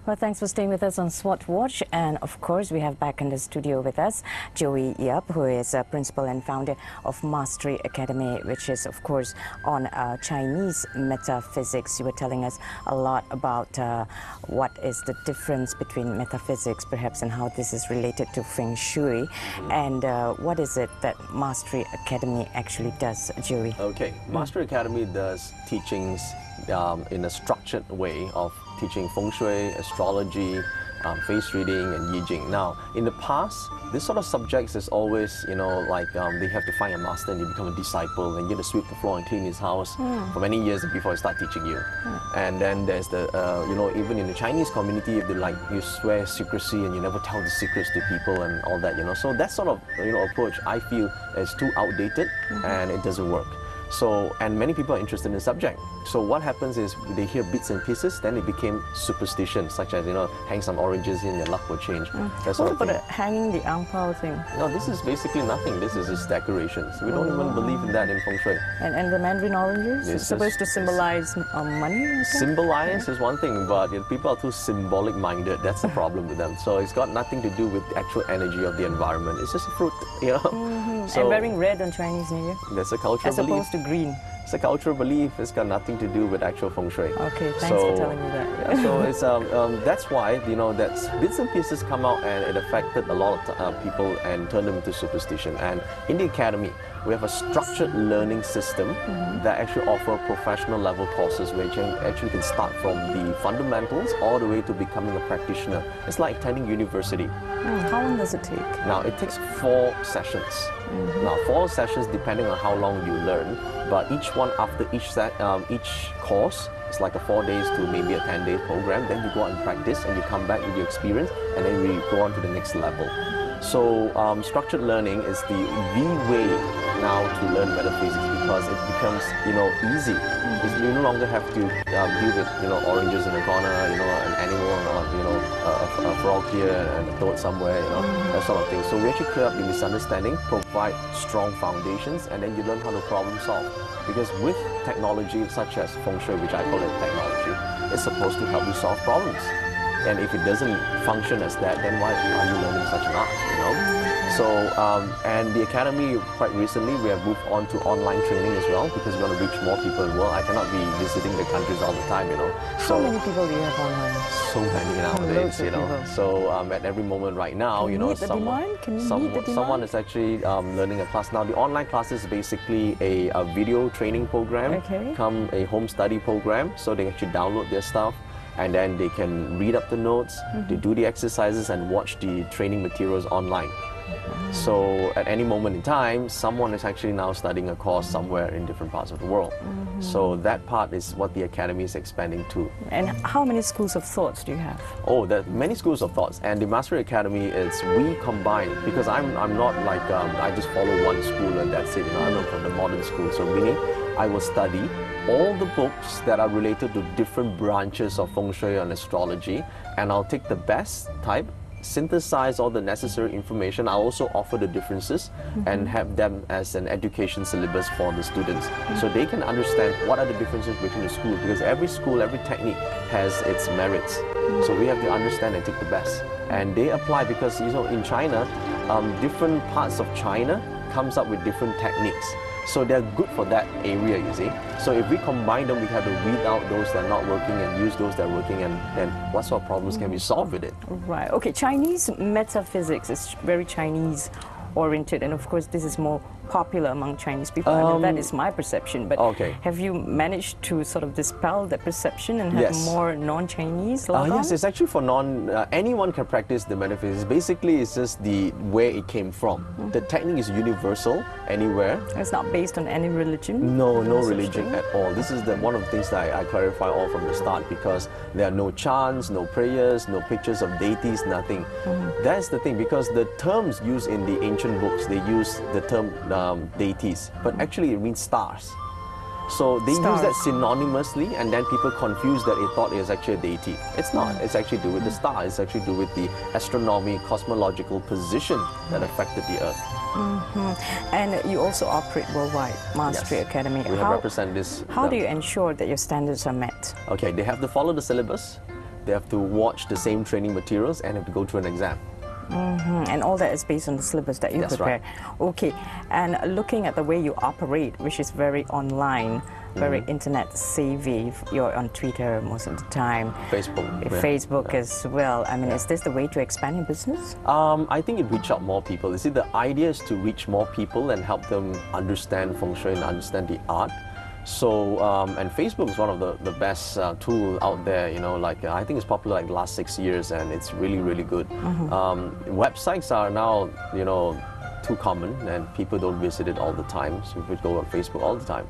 Well, thanks for staying with us on SWOT Watch. And of course, we have back in the studio with us Joey Yap, who is a principal and founder of Mastery Academy, which is, of course, on Chinese metaphysics. You were telling us a lot about what is the difference between metaphysics, perhaps, and how this is related to Feng Shui. And what is it that Mastery Academy actually does, Joey? Okay, Mastery Academy does teachings in a structured way of teaching Feng Shui, astrology, face reading, and Yi Jing. Now, in the past, this sort of subjects is always, like they have to find a master and you become a disciple and you have to sweep the floor and clean his house for many years before I start teaching you. And then there's the, even in the Chinese community, if they you swear secrecy and you never tell the secrets to people and all that, So that sort of, approach I feel is too outdated and it doesn't work. So, and many people are interested in the subject. So what happens is they hear bits and pieces, then it became superstition, such as, hang some oranges in, your luck will change. That sort of thing. Hanging the ang pao thing? No, this is basically nothing. This is just decorations. We don't even believe in that in Feng Shui. And the mandarin oranges? It's supposed to symbolize money? Symbolize is one thing, but people are too symbolic-minded. That's the problem with them. So it's got nothing to do with the actual energy of the environment. It's just a fruit, So, and wearing red on Chinese New Year? That's a cultural belief. As opposed to green. It's a cultural belief. It's got nothing to do with actual Feng Shui. Okay, thanks for telling me that. Yeah, so it's that's why that bits and pieces come out and it affected a lot of people and turned them into superstition. And in the academy, we have a structured learning system that actually offer professional level courses where you actually can start from the fundamentals all the way to becoming a practitioner. It's like attending university. How long does it take? Now it takes 4 sessions. Now 4 sessions depending on how long you learn, but each one after each course, it's like a 4 days to maybe a 10-day program. Then you go out and practice and you come back with your experience and then we go on to the next level. So structured learning is the way now to learn metaphysics because it becomes easy. Because you no longer have to deal with oranges in the corner, an animal or a frog here and a toad somewhere, that sort of thing. So we actually clear up the misunderstanding, provide strong foundations, and then you learn how to problem solve. Because with technology such as Feng Shui, which I call it technology, it's supposed to help you solve problems. And if it doesn't function as that, then why are you learning such an art, So, and the academy, quite recently, we have moved on to online training as well because we want to reach more people in the world. I cannot be visiting the countries all the time, So, how many people do you have online? So many nowadays, So, at every moment right now, someone is actually learning a class. Now, the online class is basically a video training program, come a home study program, so they actually download their stuff. And then they can read up the notes, they do the exercises and watch the training materials online. So at any moment in time, someone is actually now studying a course somewhere in different parts of the world. So that part is what the academy is expanding to. And how many schools of thoughts do you have? Oh, there are many schools of thoughts. And the Mastery Academy is we combine, because I'm not like, I just follow one school and that's it. I'm not from the modern school. So meaning I will study all the books that are related to different branches of Feng Shui and astrology, and I'll take the best type, synthesize all the necessary information. I'll also offer the differences and have them as an education syllabus for the students so they can understand what are the differences between the schools, because every school, every technique has its merits. So we have to understand and take the best. And they apply because, in China, different parts of China comes up with different techniques. So they're good for that area, you see. So if we combine them, we have to weed out those that are not working and use those that are working, and then what sort of problems can we solve with it? Right. Okay, Chinese metaphysics is very Chinese oriented, and of course this is more popular among Chinese people. I mean, that is my perception, but have you managed to sort of dispel that perception and have more non-Chinese? Yes, it's actually for anyone can practice the metaphysics. Basically, it's just the where it came from. The technique is universal anywhere. It's not based on any religion? No religion at all. This is one of the things that I clarify all from the start, because there are no chants, no prayers, no pictures of deities, nothing. That's the thing, because the terms used in the ancient books, they use the term deities, but actually it means stars. So they use that synonymously, and then people confuse that they thought it was actually a deity. It's not. It's actually to do with the star. It's actually to do with the astronomy, cosmological position that affected the Earth. And you also operate worldwide, Mastery Academy. We represent this. How do you ensure that your standards are met? Okay, they have to follow the syllabus. they have to watch the same training materials and have to go through an exam. And all that is based on the syllabus that you That's prepare. right. Okay, and looking at the way you operate, which is very online, very internet savvy. You're on Twitter most of the time. Facebook. Facebook as well. I mean, is this the way to expand your business? I think it reach out more people. You see, the idea is to reach more people and help them understand Feng Shui and understand the art. So, and Facebook is one of the best tool out there, you know, like I think it's popular like the last 6 years and it's really, really good. Websites are now, you know, too common and people don't visit it all the time. So we go on Facebook all the time.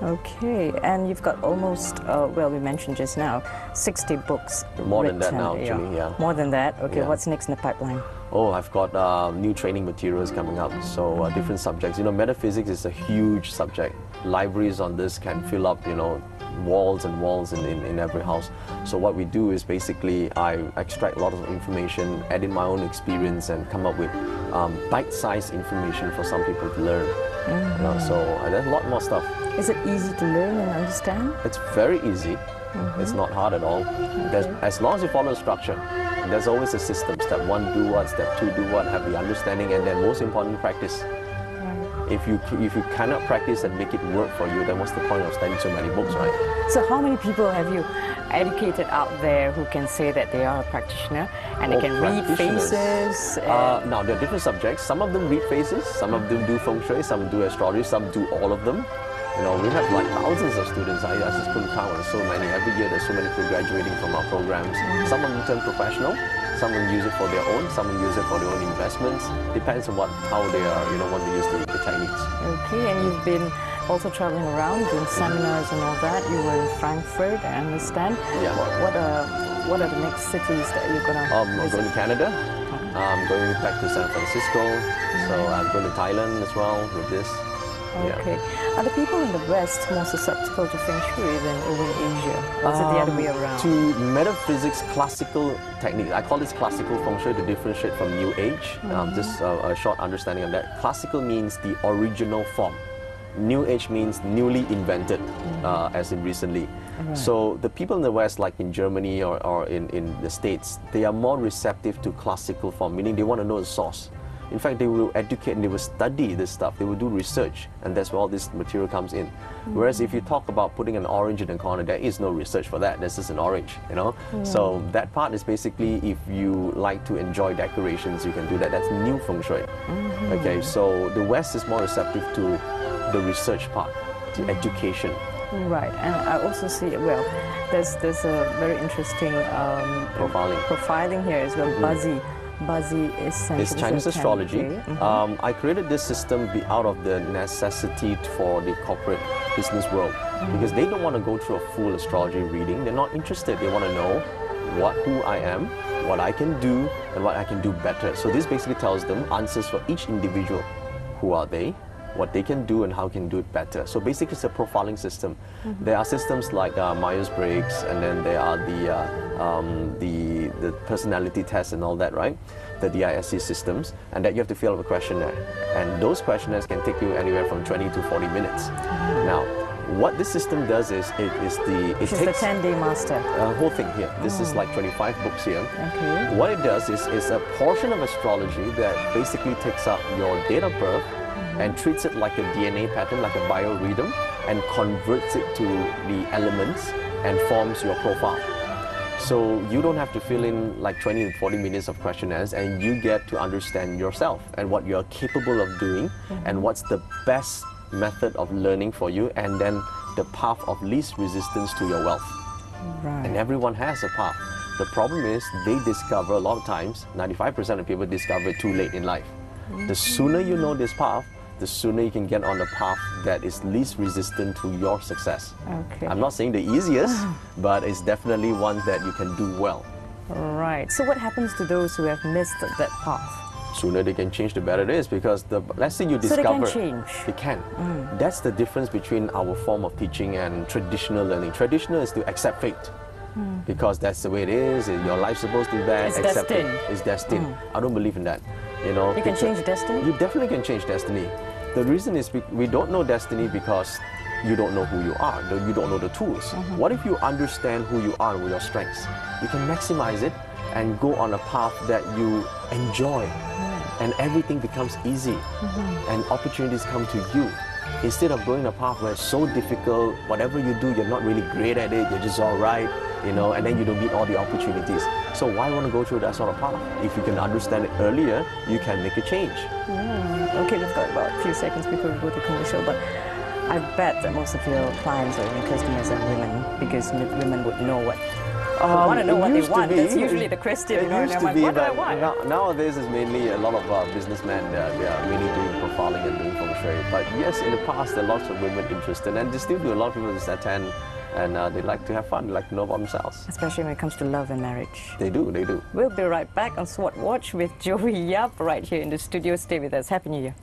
Okay, and you've got almost, well, we mentioned just now, 60 books More written. than that now, actually, yeah. More than that? Okay, Yeah. what's next in the pipeline? Oh, I've got new training materials coming up, so different subjects. You know, metaphysics is a huge subject. Libraries on this can fill up, you know, walls and walls in every house. So what we do is basically I extract a lot of information, add in my own experience and come up with bite-sized information for some people to learn. You know, so there's a lot more stuff. Is it easy to learn and understand? It's very easy. It's not hard at all. As long as you follow the structure, there's always a system. Step 1, do what. Step 2, do what. Have the understanding, and then most important, practice. If you cannot practice and make it work for you, then what's the point of studying so many books, right? So how many people have you educated out there who can say that they are a practitioner and they can read faces? Now, there are different subjects. Some of them read faces, some of them do Feng Shui, some do astrology, some do all of them. You know, we have like thousands of students. I just couldn't count. There's so many. Every year there's so many people graduating from our programs. Some of them turn professional. Some of them use it for their own. Some of them use it for their own investments. Depends on how they are, you know, what they use the techniques. Okay, and you've been also traveling around doing seminars and all that. You were in Frankfurt, I understand. Yeah. What are the next cities that you're going to I'm going to Canada. I'm going back to San Francisco. So I'm going to Thailand as well with this. Okay. Are the people in the West more susceptible to Feng Shui than over in Asia? Or is it the other way around? To metaphysics, classical technique. I call this classical Feng Shui to differentiate from New Age. Just a short understanding of that. Classical means the original form. New Age means newly invented, as in recently. So the people in the West, like in Germany or in the States, they are more receptive to classical form, meaning they want to know the source. In fact, they will educate and they will study this stuff. They will do research, and that's where all this material comes in. Whereas if you talk about putting an orange in the corner, there is no research for that. This is an orange, you know. So that part is basically, if you like to enjoy decorations, you can do that. That's new Feng Shui. Okay, so the West is more receptive to the research part, the education. Right, and I also see, well, there's a very interesting profiling here as well. BaZi. BaZi is It's Chinese astrology. I created this system out of the necessity for the corporate business world because they don't want to go through a full astrology reading. They're not interested. They want to know who I am, what I can do, and what I can do better. So this basically tells them answers for each individual. Who are they? What they can do and how can do it better. So basically it's a profiling system. There are systems like Myers-Briggs, and then there are the personality tests and all that, right? The DISC systems, and that you have to fill out a questionnaire. And those questionnaires can take you anywhere from 20 to 40 minutes. Now, what this system does is it takes the 10-day master. Whole thing here. This is like 25 books here. Okay. What it does is a portion of astrology that basically takes up your date of birth and treats it like a DNA pattern, like a biorhythm, and converts it to the elements and forms your profile. So you don't have to fill in like 20 to 40 minutes of questionnaires, and you get to understand yourself and what you're capable of doing and what's the best method of learning for you, and then the path of least resistance to your wealth. Right. And everyone has a path. The problem is they discover a lot of times, 95% of people discover it too late in life. The sooner you know this path, the sooner you can get on the path that is least resistant to your success. Okay. I'm not saying the easiest, but it's definitely one that you can do well. Right. So what happens to those who have missed that path? Sooner they can change, the better it is, because let's say you discover... So they can change? They can. That's the difference between our form of teaching and traditional learning. Traditional is to accept fate. Because that's the way it is, your life's supposed to be bad, It's accept destined. it. It's destined. I don't believe in that. You know, You can change destiny? You definitely can change destiny. The reason is we don't know destiny because you don't know who you are, you don't know the tools. What if you understand who you are with your strengths? You can maximize it and go on a path that you enjoy, and everything becomes easy, and opportunities come to you. Instead of going a path where it's so difficult, whatever you do, you're not really great at it, you're just all right, you know, and then you don't meet all the opportunities. So why want to go through that sort of path? If you can understand it earlier, you can make a change. Okay, we've got about a few seconds before we go to commercial, but I bet that most of your clients or even customers are women, because women would know what want to know what they want. That's usually the question, you know. It used to like, be, what do I but want? nowadays it's mainly a lot of businessmen. They are really doing profiling and doing feng shui. But yes, in the past there are lots of women interested, and they still do. A lot of people just attend, and they like to have fun, they like to know about themselves. Especially when it comes to love and marriage. They do, they do. We'll be right back on SWOT Watch with Joey Yap right here in the studio. Stay with us. Happy New Year.